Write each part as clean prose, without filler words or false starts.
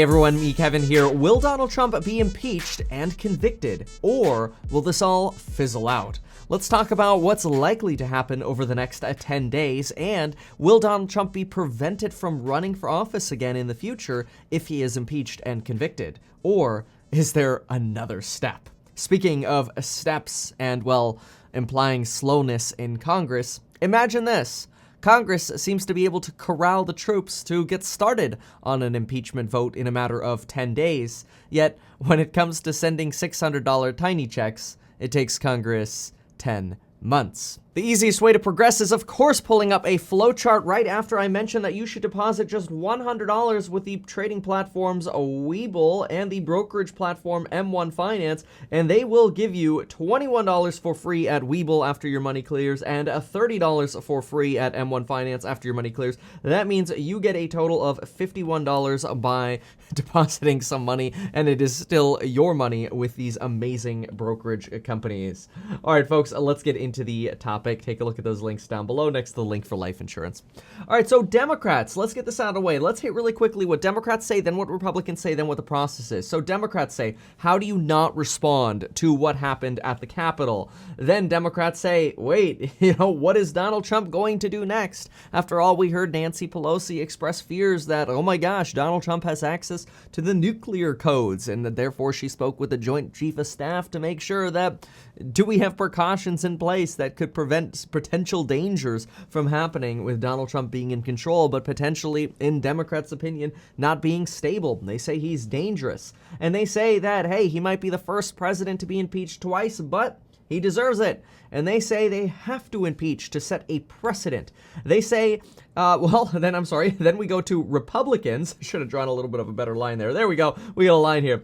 Hey everyone, me Kevin here. Will Donald Trump be impeached and convicted, or will this all fizzle out? Let's talk about what's likely to happen over the next 10 days, and will Donald Trump be prevented from running for office again in the future if he is impeached and convicted? Or is there another step? Speaking of steps and, well, implying slowness in Congress, imagine this. Congress seems to be able to corral the troops to get started on an impeachment vote in a matter of 10 days, yet when it comes to sending $600 tiny checks, it takes Congress 10 months. The easiest way to progress is, of course, pulling up a flowchart right after I mention that you should deposit just $100 with the trading platforms Webull and the brokerage platform M1 Finance, and they will give you $21 for free at Webull after your money clears and $30 for free at M1 Finance after your money clears. That means you get a total of $51 by depositing some money, and it is still your money with these amazing brokerage companies. All right, folks, let's get into the topic. Take a look at those links down below next to the link for life insurance. All right, so Democrats, let's get this out of the way. Let's hit really quickly what Democrats say, then what Republicans say, then what the process is. So Democrats say, how do you not respond to what happened at the Capitol? Then Democrats say, wait, what is Donald Trump going to do next? After all, we heard Nancy Pelosi express fears that, oh my gosh, Donald Trump has access to the nuclear codes, and that therefore she spoke with the Joint Chief of Staff to make sure that, do we have precautions in place that could prevent potential dangers from happening with Donald Trump being in control, but potentially, in Democrats' opinion, not being stable. They say he's dangerous. And they say that, hey, he might be the first president to be impeached twice, but he deserves it. And they say they have to impeach to set a precedent. They say, then we go to Republicans. Should have drawn a little bit of a better line there. There we go. We got a line here.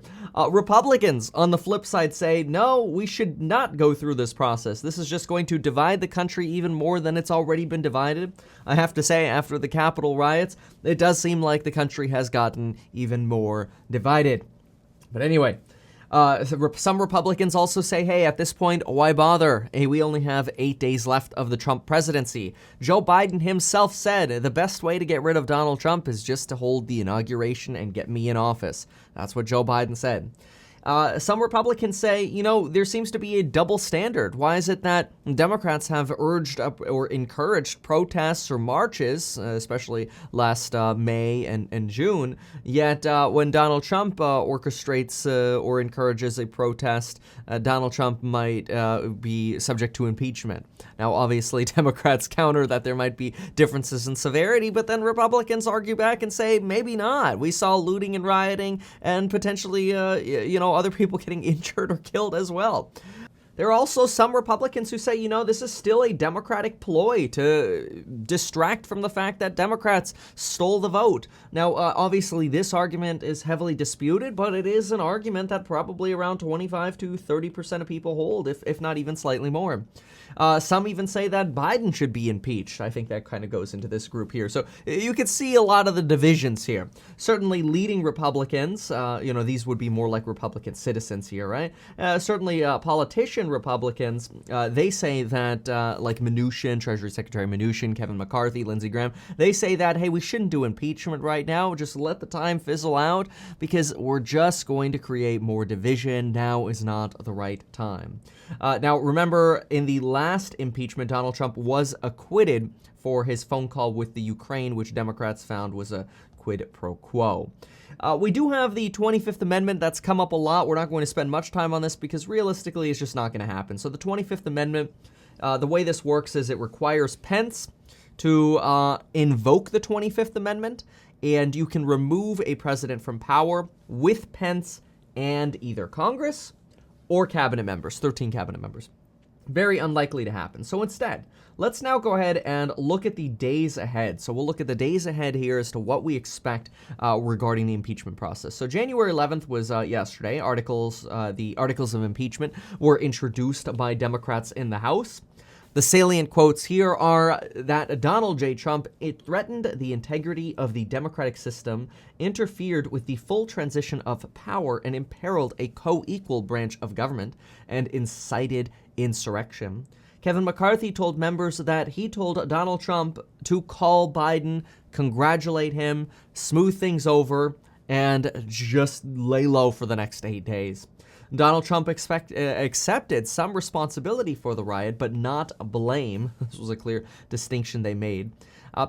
Republicans, on the flip side, say, no, we should not go through this process. This is just going to divide the country even more than it's already been divided. I have to say, after the Capitol riots, it does seem like the country has gotten even more divided. But anyway, some Republicans also say, hey, at this point, why bother? Hey, we only have 8 days left of the Trump presidency. Joe Biden himself said the best way to get rid of Donald Trump is just to hold the inauguration and get me in office. That's what Joe Biden said. Some Republicans say, there seems to be a double standard. Why is it that Democrats have urged up or encouraged protests or marches, especially last May and June, yet when Donald Trump orchestrates or encourages a protest, Donald Trump might be subject to impeachment? Now, obviously, Democrats counter that there might be differences in severity, but then Republicans argue back and say, maybe not. We saw looting and rioting and potentially, other people getting injured or killed as well. There are also some Republicans who say, this is still a Democratic ploy to distract from the fact that Democrats stole the vote. Now, obviously, this argument is heavily disputed, but it is an argument that probably around 25 to 30% of people hold, if not even slightly more. Some even say that Biden should be impeached. I think that kind of goes into this group here. So you could see a lot of the divisions here. Certainly leading Republicans, these would be more like Republican citizens here, right? Certainly politician Republicans, they say that, like Mnuchin, Treasury Secretary Mnuchin, Kevin McCarthy, Lindsey Graham, they say that, hey, we shouldn't do impeachment right now. Just let the time fizzle out because we're just going to create more division. Now is not the right time. Now, remember, in the last impeachment, Donald Trump was acquitted for his phone call with the Ukraine, which Democrats found was a quid pro quo. We do have the 25th Amendment that's come up a lot. We're not going to spend much time on this because realistically it's just not going to happen. So the 25th Amendment, the way this works is it requires Pence to invoke the 25th Amendment, and you can remove a president from power with Pence and either Congress or cabinet members, 13 cabinet members. Very unlikely to happen. So instead, let's now go ahead and look at the days ahead. So we'll look at the days ahead here as to what we expect regarding the impeachment process. So January 11th was yesterday. The articles of impeachment were introduced by Democrats in the House. The salient quotes here are that Donald J. Trump, it threatened the integrity of the democratic system, interfered with the full transition of power, and imperiled a co-equal branch of government, and incited insurrection. Kevin McCarthy told members that he told Donald Trump to call Biden, congratulate him, smooth things over, and just lay low for the next 8 days. Donald Trump accepted some responsibility for the riot, but not blame. This was a clear distinction they made.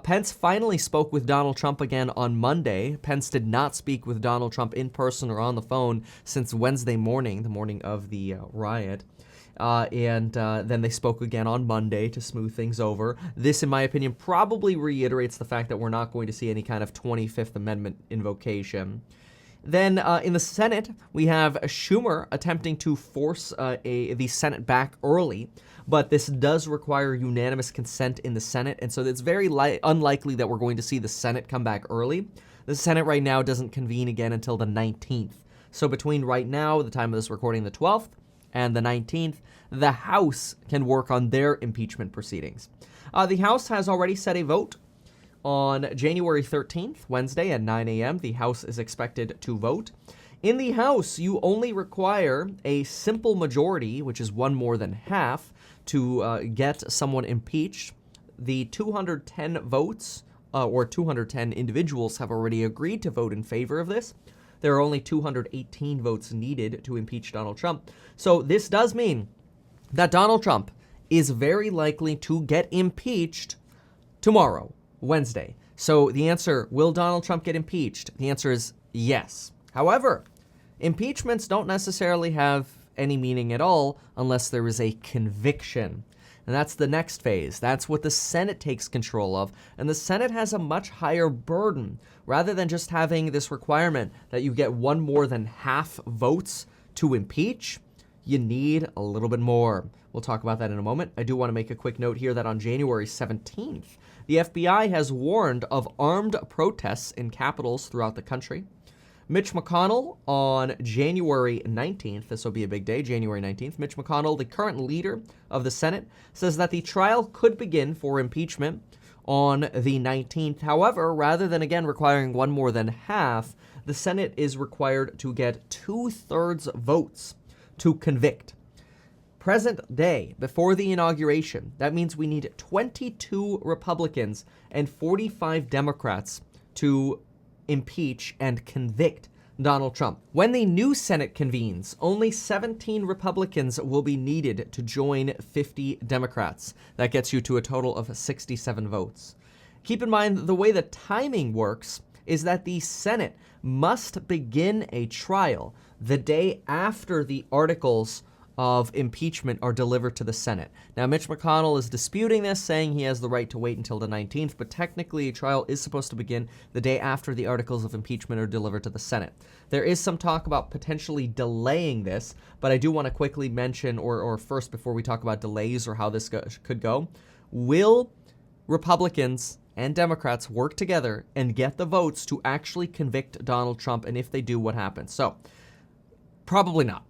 Pence finally spoke with Donald Trump again on Monday. Pence did not speak with Donald Trump in person or on the phone since Wednesday morning, the morning of the riot. And then they spoke again on Monday to smooth things over. This, in my opinion, probably reiterates the fact that we're not going to see any kind of 25th Amendment invocation. Then in the Senate, we have Schumer attempting to force the Senate back early, but this does require unanimous consent in the Senate, and so it's very unlikely that we're going to see the Senate come back early. The Senate right now doesn't convene again until the 19th. So between right now, the time of this recording, the 12th, and the 19th, the House can work on their impeachment proceedings. The House has already set a vote. On January 13th, Wednesday at 9 a.m., the House is expected to vote. In the House, you only require a simple majority, which is one more than half, to get someone impeached. The 210 votes, or 210 individuals have already agreed to vote in favor of this. There are only 218 votes needed to impeach Donald Trump. So this does mean that Donald Trump is very likely to get impeached tomorrow, Wednesday. So the answer, will Donald Trump get impeached? The answer is yes. However, impeachments don't necessarily have any meaning at all unless there is a conviction. And that's the next phase. That's what the Senate takes control of. And the Senate has a much higher burden. Rather than just having this requirement that you get one more than half votes to impeach, you need a little bit more. We'll talk about that in a moment. I do want to make a quick note here that on January 17th, the FBI has warned of armed protests in capitals throughout the country. Mitch McConnell on January 19th, this will be a big day, January 19th, Mitch McConnell, the current leader of the Senate, says that the trial could begin for impeachment on the 19th. However, rather than again requiring one more than half, the Senate is required to get 2/3 votes to convict. Present day, before the inauguration, that means we need 22 Republicans and 45 Democrats to impeach and convict Donald Trump. When the new Senate convenes, only 17 Republicans will be needed to join 50 Democrats. That gets you to a total of 67 votes. Keep in mind, the way the timing works is that the Senate must begin a trial the day after the articles of impeachment are delivered to the Senate. Now, Mitch McConnell is disputing this, saying he has the right to wait until the 19th, but technically a trial is supposed to begin the day after the articles of impeachment are delivered to the Senate. There is some talk about potentially delaying this, but I do want to quickly mention, or first, before we talk about delays or how this could go, will Republicans and Democrats work together and get the votes to actually convict Donald Trump? And if they do, what happens? So, probably not.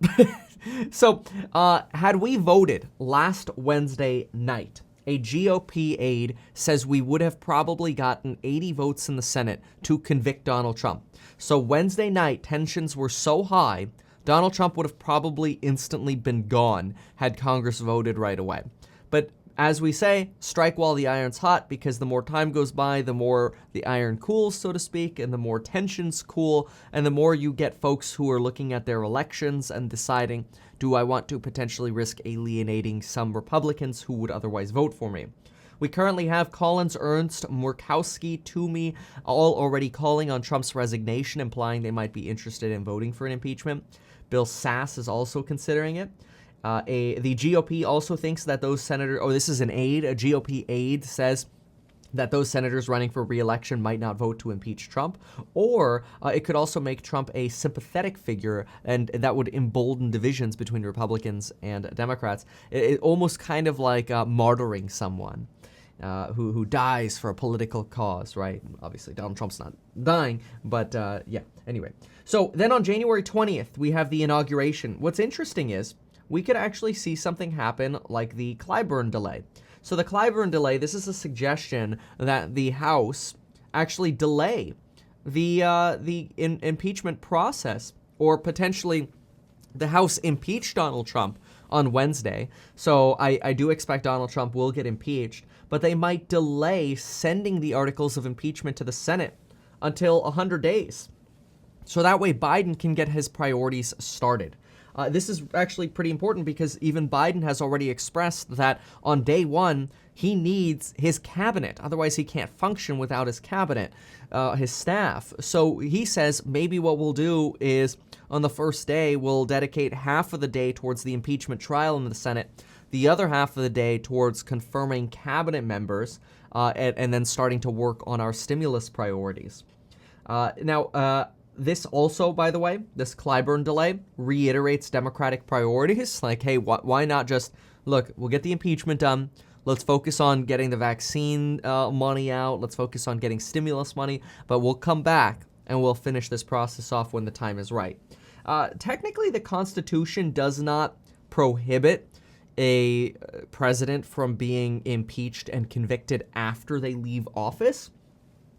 So, had we voted last Wednesday night, a GOP aide says we would have probably gotten 80 votes in the Senate to convict Donald Trump. So Wednesday night, tensions were so high, Donald Trump would have probably instantly been gone had Congress voted right away. But as we say, strike while the iron's hot, because the more time goes by, the more the iron cools, so to speak, and the more tensions cool, and the more you get folks who are looking at their elections and deciding, do I want to potentially risk alienating some Republicans who would otherwise vote for me? We currently have Collins, Ernst, Murkowski, Toomey, all already calling on Trump's resignation, implying they might be interested in voting for an impeachment. Bill Sass is also considering it. The GOP also thinks that those senators, this is an aide, a GOP aide says that those senators running for re-election might not vote to impeach Trump, or it could also make Trump a sympathetic figure, and that would embolden divisions between Republicans and Democrats. It almost kind of like martyring someone who dies for a political cause, right? Obviously, Donald Trump's not dying, but yeah, anyway. So then on January 20th, we have the inauguration. What's interesting is we could actually see something happen like the Clyburn delay. So the Clyburn delay, this is a suggestion that the House actually delay the impeachment process, or potentially the House impeach Donald Trump on Wednesday. So I do expect Donald Trump will get impeached, but they might delay sending the articles of impeachment to the Senate until 100 days So that way Biden can get his priorities started. This is actually pretty important because even Biden has already expressed that on day one, he needs his cabinet. Otherwise, he can't function without his cabinet, his staff. So he says maybe what we'll do is on the first day, we'll dedicate half of the day towards the impeachment trial in the Senate, the other half of the day towards confirming cabinet members, and then starting to work on our stimulus priorities. This also, by the way, this Clyburn delay reiterates Democratic priorities. Like, hey, why not just, look, we'll get the impeachment done. Let's focus on getting the vaccine money out. Let's focus on getting stimulus money. But we'll come back and we'll finish this process off when the time is right. Technically, the Constitution does not prohibit a president from being impeached and convicted after they leave office.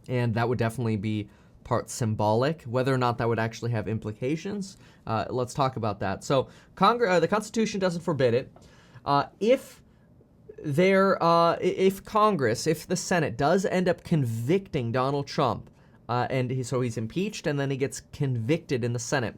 And that would definitely be part symbolic. Whether or not that would actually have implications, let's talk about that. So the Constitution doesn't forbid it. If Congress, if the Senate does end up convicting Donald Trump, so he's impeached and then he gets convicted in the Senate,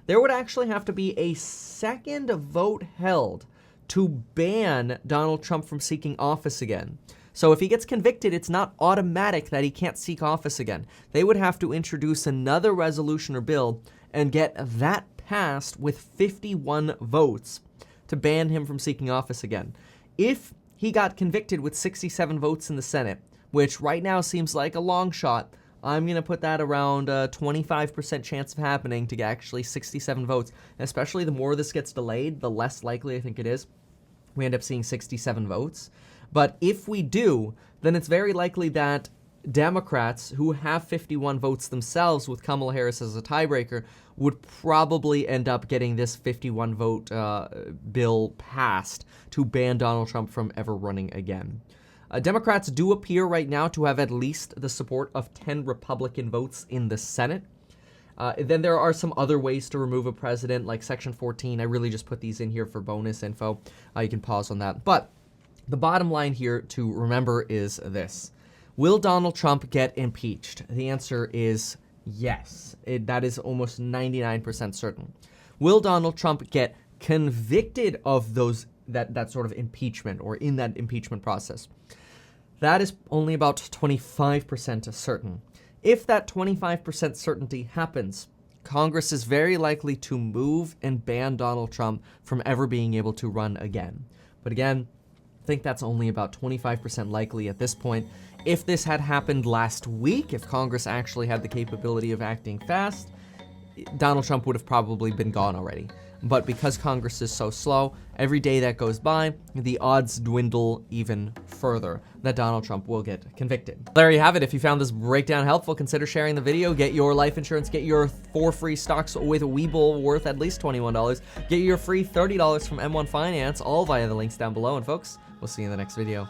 there would actually have to be a second vote held to ban Donald Trump from seeking office again. So if he gets convicted, it's not automatic that he can't seek office again. They would have to introduce another resolution or bill and get that passed with 51 votes to ban him from seeking office again. If he got convicted with 67 votes in the Senate, which right now seems like a long shot, I'm going to put that around a 25% chance of happening to get actually 67 votes. And especially the more this gets delayed, the less likely I think it is we end up seeing 67 votes. But if we do, then it's very likely that Democrats, who have 51 votes themselves with Kamala Harris as a tiebreaker, would probably end up getting this 51 vote bill passed to ban Donald Trump from ever running again. Democrats do appear right now to have at least the support of 10 Republican votes in the Senate. Then there are some other ways to remove a president, like Section 14. I really just put these in here for bonus info. You can pause on that. But the bottom line here to remember is this. Will Donald Trump get impeached? The answer is yes. That is almost 99% certain. Will Donald Trump get convicted of that sort of impeachment or in that impeachment process? That is only about 25% certain. If that 25% certainty happens, Congress is very likely to move and ban Donald Trump from ever being able to run again. But again, I think that's only about 25% likely at this point. If this had happened last week, if Congress actually had the capability of acting fast, Donald Trump would have probably been gone already. But because Congress is so slow, every day that goes by, the odds dwindle even further that Donald Trump will get convicted. There you have it. If you found this breakdown helpful, consider sharing the video. Get your life insurance. Get your 4 free stocks with Webull worth at least $21. Get your free $30 from M1 Finance, all via the links down below. And folks, we'll see you in the next video.